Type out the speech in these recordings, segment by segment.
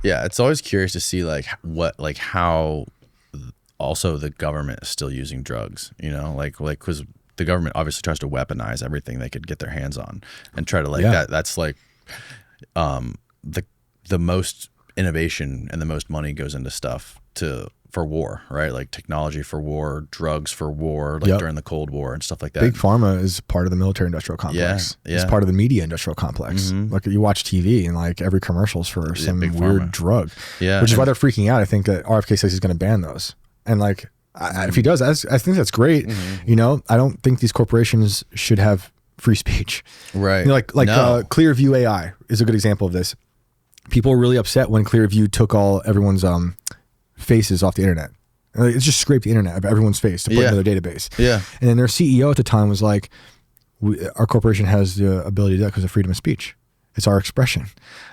Yeah, it's always curious to see how also the government is still using drugs, because the government obviously tries to weaponize everything they could get their hands on and try to that's like the most innovation and the most money goes into stuff for war, right? Like technology for war, drugs for war, during the Cold War and stuff like that. Big Pharma is part of the military industrial complex. Yeah. It's part of the media industrial complex. Like you watch TV and like every commercial's for some weird drug. Yeah. Which is why they're freaking out. I think that RFK says he's going to ban those. And like, if he does, I think that's great. I don't think these corporations should have free speech. Right. Clearview AI is a good example of this. People were really upset when Clearview took everyone's faces off the internet. It's just scraped the internet of everyone's face to put into their database. Yeah. And then their CEO at the time was like, our corporation has the ability to do that because of freedom of speech. It's our expression.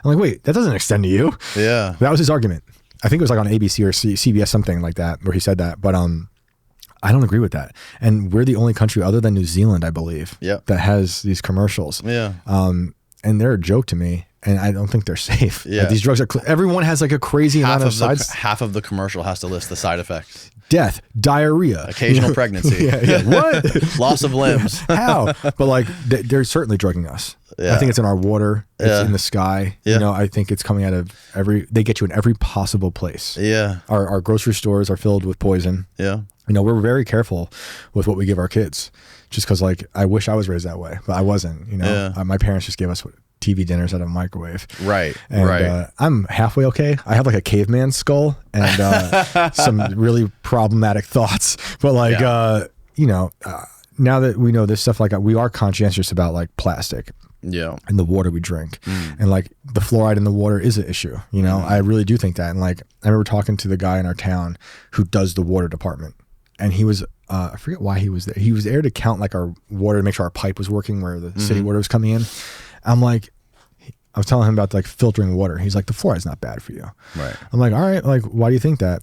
I'm like, wait, that doesn't extend to you. Yeah. That was his argument. I think it was like on ABC or CBS, something like that, where he said that. But I don't agree with that. And we're the only country other than New Zealand, I believe, that has these commercials. Yeah. And they're a joke to me. And I don't think they're safe. Yeah. Like these drugs are, everyone has like a crazy amount of sides. Half of the commercial has to list the side effects. Death, diarrhea. Occasional pregnancy. What? Loss of limbs. How? But like, they're certainly drugging us. Yeah. I think it's in our water. It's in the sky. Yeah. I think it's coming out of they get you in every possible place. Yeah. Our grocery stores are filled with poison. Yeah. We're very careful with what we give our kids just because like, I wish I was raised that way, but I wasn't, my parents just gave us TV dinners out of a microwave. Right. And I'm halfway okay. I have like a caveman skull and some really problematic thoughts. But like, now that we know this stuff, like we are conscientious about like plastic. Yeah. And the water we drink. And like the fluoride in the water is an issue. I really do think that. And like, I remember talking to the guy in our town who does the water department. And he was, I forget why he was there. He was there to count like our water to make sure our pipe was working where the city water was coming in. I was telling him about like filtering water. He's like, the fluoride's not bad for you. Right. I'm like, all right, like, why do you think that?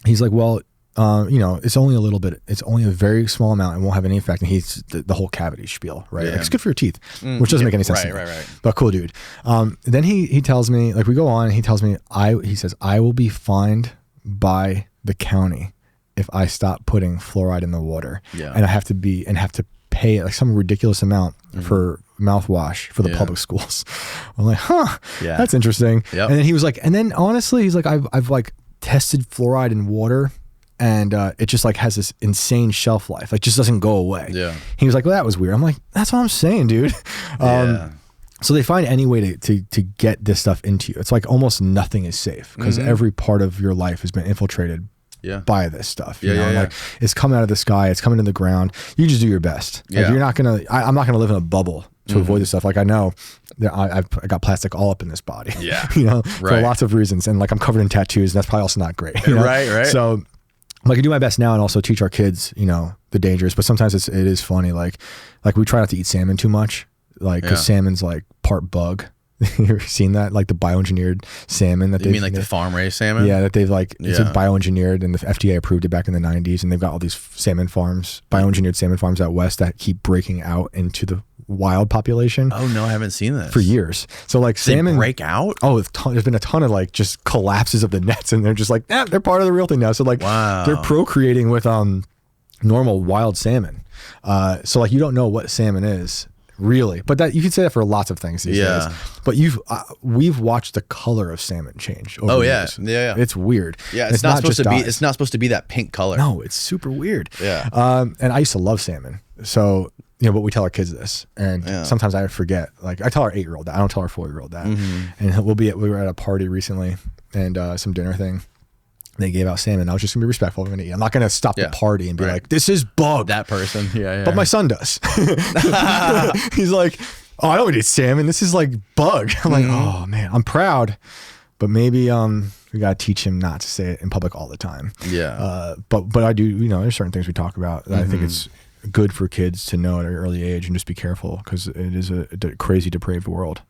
He's like, well, it's only a little bit. It's only a very small amount and won't have any effect. And he's the whole cavity spiel, right? Yeah. Like, it's good for your teeth, which doesn't make any sense. Right. But cool, dude. Then he tells me, like, we go on and he tells me, he says, I will be fined by the county if I stop putting fluoride in the water. Yeah. And I have to pay like some ridiculous amount for mouthwash for the public schools. I'm like, that's interesting. Yep. And then he was like, and then honestly, he's like, I've like tested fluoride in water and it just like has this insane shelf life. Like just doesn't go away. Yeah. He was like, well, that was weird. I'm like, that's what I'm saying, dude. So they find any way to get this stuff into you. It's like almost nothing is safe because every part of your life has been infiltrated by this stuff. Like it's coming out of the sky, it's coming to the ground. You just do your best. Like you're not gonna, I'm not gonna live in a bubble to avoid this stuff. Like I know that I got plastic all up in this body. Yeah. For lots of reasons. And like I'm covered in tattoos and that's probably also not great. Right. So like I do my best now and also teach our kids, the dangers, but sometimes it is funny. Like we try not to eat salmon too much. Like, cause salmon's like part bug. You ever seen that? Like the bioengineered salmon that you mean like the farm raised salmon? Yeah, that they've like it's like bioengineered and the FDA approved it back in the 90s and they've got all these salmon farms, bioengineered salmon farms out west that keep breaking out into the wild population. Oh no, I haven't seen this. For years. So like salmon they break out? Oh, there's been a ton of like just collapses of the nets and they're just like, they're part of the real thing now. So like they're procreating with normal wild salmon. So like you don't know what salmon is. Really, but that you can say that for lots of things these days. But we've watched the color of salmon change. Over years. Yeah. It's weird. Yeah, it's not supposed to be. It's not supposed to be that pink color. No, it's super weird. Yeah. And I used to love salmon, so but we tell our kids this, and sometimes I forget. Like I tell our 8-year-old that. I don't tell our 4-year-old that. And we were at a party recently, and some dinner thing. They gave out salmon. I was just gonna be respectful. I'm gonna eat. I'm not gonna stop the party and be like, "This is bug." That person, But my son does. He's like, "Oh, I don't eat salmon. This is like bug." I'm like, "Oh man, I'm proud, but maybe we gotta teach him not to say it in public all the time." Yeah. But I do. There's certain things we talk about that I think it's good for kids to know at an early age and just be careful because it is a crazy, depraved world.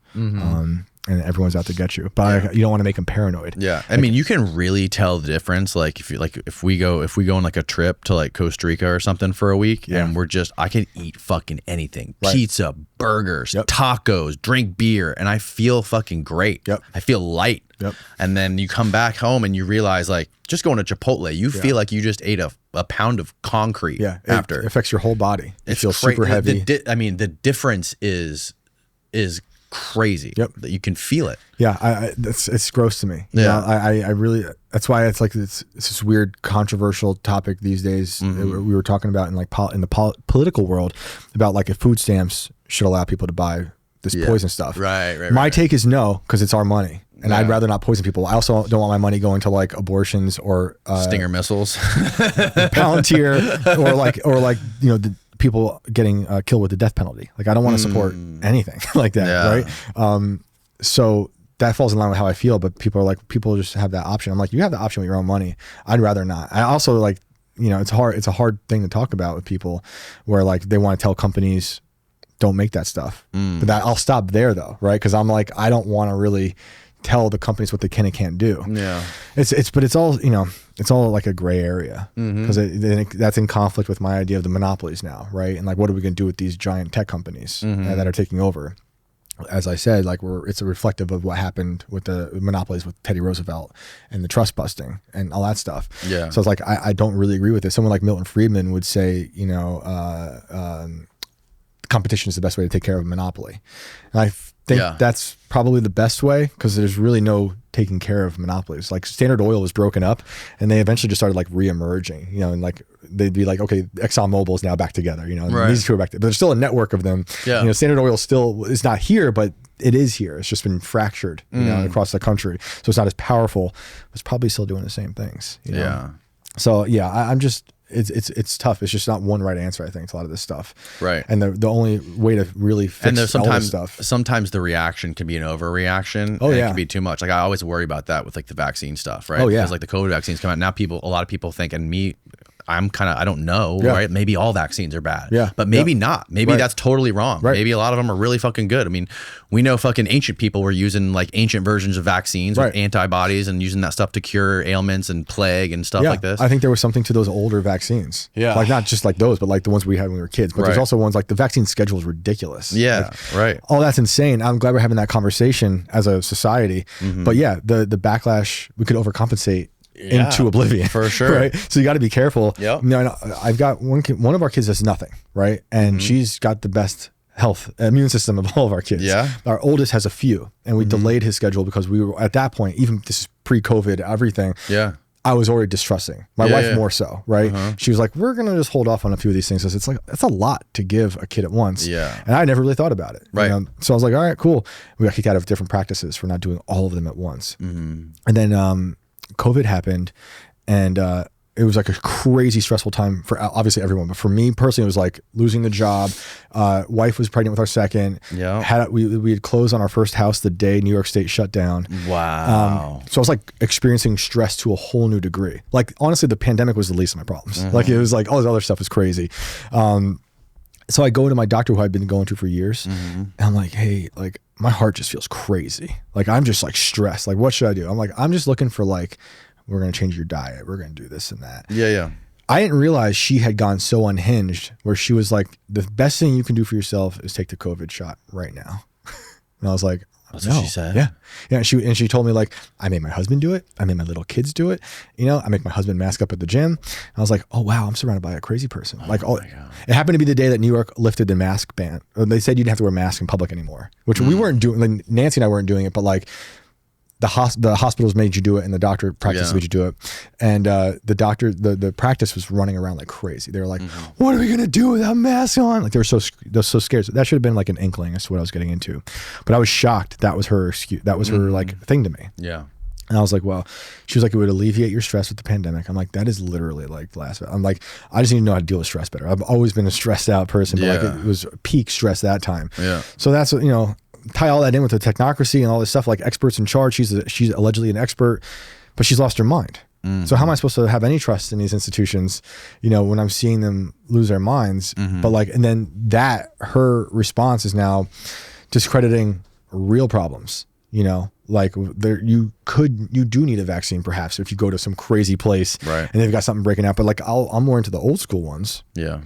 and everyone's out to get you. But you don't want to make them paranoid. Yeah, I mean, you can really tell the difference. Like if we go on like a trip to like Costa Rica or something for a week, and I can eat fucking anything, pizza, burgers, tacos, drink beer, and I feel fucking great. I feel light. And then you come back home and you realize, like, just going to Chipotle, you feel like you just ate a pound of concrete. After it affects your whole body. It feels super heavy. I mean, the difference is crazy. That you can feel it. It's gross to me. I really, that's why it's like it's this weird controversial topic these days. We were talking about in the political world about like if food stamps should allow people to buy this poison stuff. My take is no, because it's our money. And I'd rather not poison people. I also don't want my money going to like abortions or Stinger missiles, Palantir, or like the people getting killed with the death penalty. Like, I don't want to support anything like that, right? So that falls in line with how I feel. But people just have that option. I'm like, you have the option with your own money. I'd rather not. I also like, it's hard. It's a hard thing to talk about with people, where like they want to tell companies don't make that stuff. But I'll stop there though, right? Because I'm like, I don't want to really tell the companies what they can and can't do. But it's all like a gray area, because that's in conflict with my idea of the monopolies now, right? And like, what are we going to do with these giant tech companies that are taking over? As I said, like it's a reflective of what happened with the monopolies with Teddy Roosevelt and the trust busting and all that stuff. So it's like, I don't really agree with it. Someone like Milton Friedman would say, competition is the best way to take care of a monopoly. And I think that's probably the best way, because there's really no taking care of monopolies. Like Standard Oil was broken up, and they eventually just started like re-emerging, and like they'd be like, okay, ExxonMobil is now back together, and these two are back together. But there's still a network of them. Standard Oil still is not here, but it is here. It's just been fractured, across the country. So it's not as powerful. It's probably still doing the same things. So I'm just, it's tough. It's just not one right answer, I think, to a lot of this stuff. And the only way to really fix all this stuff. Sometimes the reaction can be an overreaction. It can be too much. Like, I always worry about that with like the vaccine stuff, right? Because like the COVID vaccines come out now, a lot of people think, and me, I'm kind of, I don't know, right? Maybe all vaccines are bad, but maybe not. Maybe that's totally wrong. Maybe a lot of them are really fucking good. I mean, we know fucking ancient people were using like ancient versions of vaccines with antibodies and using that stuff to cure ailments and plague and stuff like this. I think there was something to those older vaccines. Like, not just like those, but like the ones we had when we were kids. But there's also ones like the vaccine schedule is ridiculous. All that's insane. I'm glad we're having that conversation as a society. But the backlash, we could overcompensate into oblivion, for sure, right? So you got to be careful. I've got one of our kids does nothing, right? And she's got the best immune system of all of our kids. Our oldest has a few, and we delayed his schedule because we were at that point, even this is pre-COVID, everything. I was already distrusting my wife more so, right? She was like, we're gonna just hold off on a few of these things, because it's like, that's a lot to give a kid at once. And I never really thought about it, so I was like, all right, cool. We got kicked out of different practices for not doing all of them at once. And then COVID happened, and it was like a crazy stressful time for obviously everyone, but for me personally, it was like losing the job. Wife was pregnant with our second. We had closed on our first house the day New York State shut down. So I was like experiencing stress to a whole new degree. Like, honestly, the pandemic was the least of my problems. Like, it was like all this other stuff was crazy. So I go to my doctor, who I'd been going to for years, and I'm like, hey, like, my heart just feels crazy. Like, I'm just like stressed. Like, what should I do? I'm like, I'm just looking for like, we're going to change your diet. We're going to do this and that. I didn't realize she had gone so unhinged, where she was like, the best thing you can do for yourself is take the COVID shot right now. And I was like, that's what she said. And she told me, like, I made my husband do it. I made my little kids do it. I make my husband mask up at the gym. And I was like, oh wow, I'm surrounded by a crazy person. It happened to be the day that New York lifted the mask ban. They said you didn't have to wear masks in public anymore, which we weren't doing. Like, Nancy and I weren't doing it, but like, the hospitals made you do it, and the doctor practice made you do it. And the practice was running around like crazy. They were like, what are we gonna do without masks on? Like, they were so scared. So that should have been like an inkling as to what I was getting into. But I was shocked that was her excuse. That was her like thing to me. And I was like, well, she was like, it would alleviate your stress with the pandemic. I'm like, that is literally like the last. I'm like, I just need to know how to deal with stress better. I've always been a stressed out person, but like, it was peak stress that time. So that's, tie all that in with the technocracy and all this stuff, like experts in charge. She's allegedly an expert, but she's lost her mind. So how am I supposed to have any trust in these institutions, when I'm seeing them lose their minds? But like, and then her response is now discrediting real problems, you know, like there, you do need a vaccine perhaps if you go to some crazy place and they've got something breaking out. But like I'm more into the old school ones. Yeah.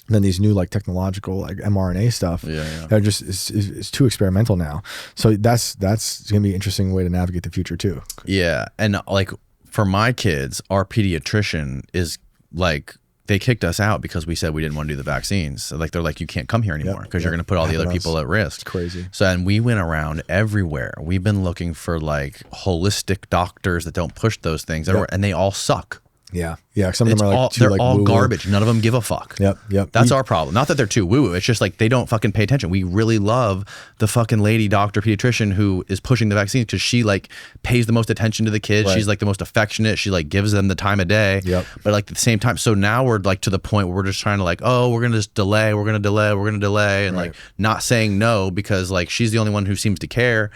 Than these new like technological like mRNA stuff. They're just it's too experimental now. So that's gonna be an interesting way to navigate the future too. Yeah, and like for my kids, our pediatrician is like, they kicked us out because we said we didn't want to do the vaccines. So like they're like, you can't come here anymore because you're going to put all the other people at risk. It's crazy. So and we went around everywhere. We've been looking for like holistic doctors that don't push those things, and they all suck. Yeah. Some of them are like they're like all woo-woo. garbage. None of them give a fuck. Yep. That's our problem. Not that they're too woo-woo. It's just like they don't fucking pay attention. We really love the fucking lady doctor pediatrician who is pushing the vaccines because she like pays the most attention to the kids. She's like the most affectionate. She like gives them the time of day. But like at the same time, so now we're like to the point where we're just trying to like, oh, we're gonna just delay. We're gonna delay, and like not saying no because like she's the only one who seems to care.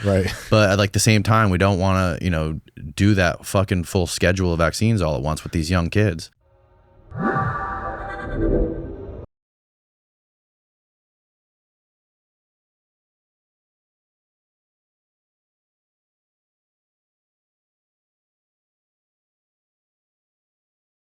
But at like the same time, we don't want to, you know, do that fucking full schedule of vaccines all at once with these young kids.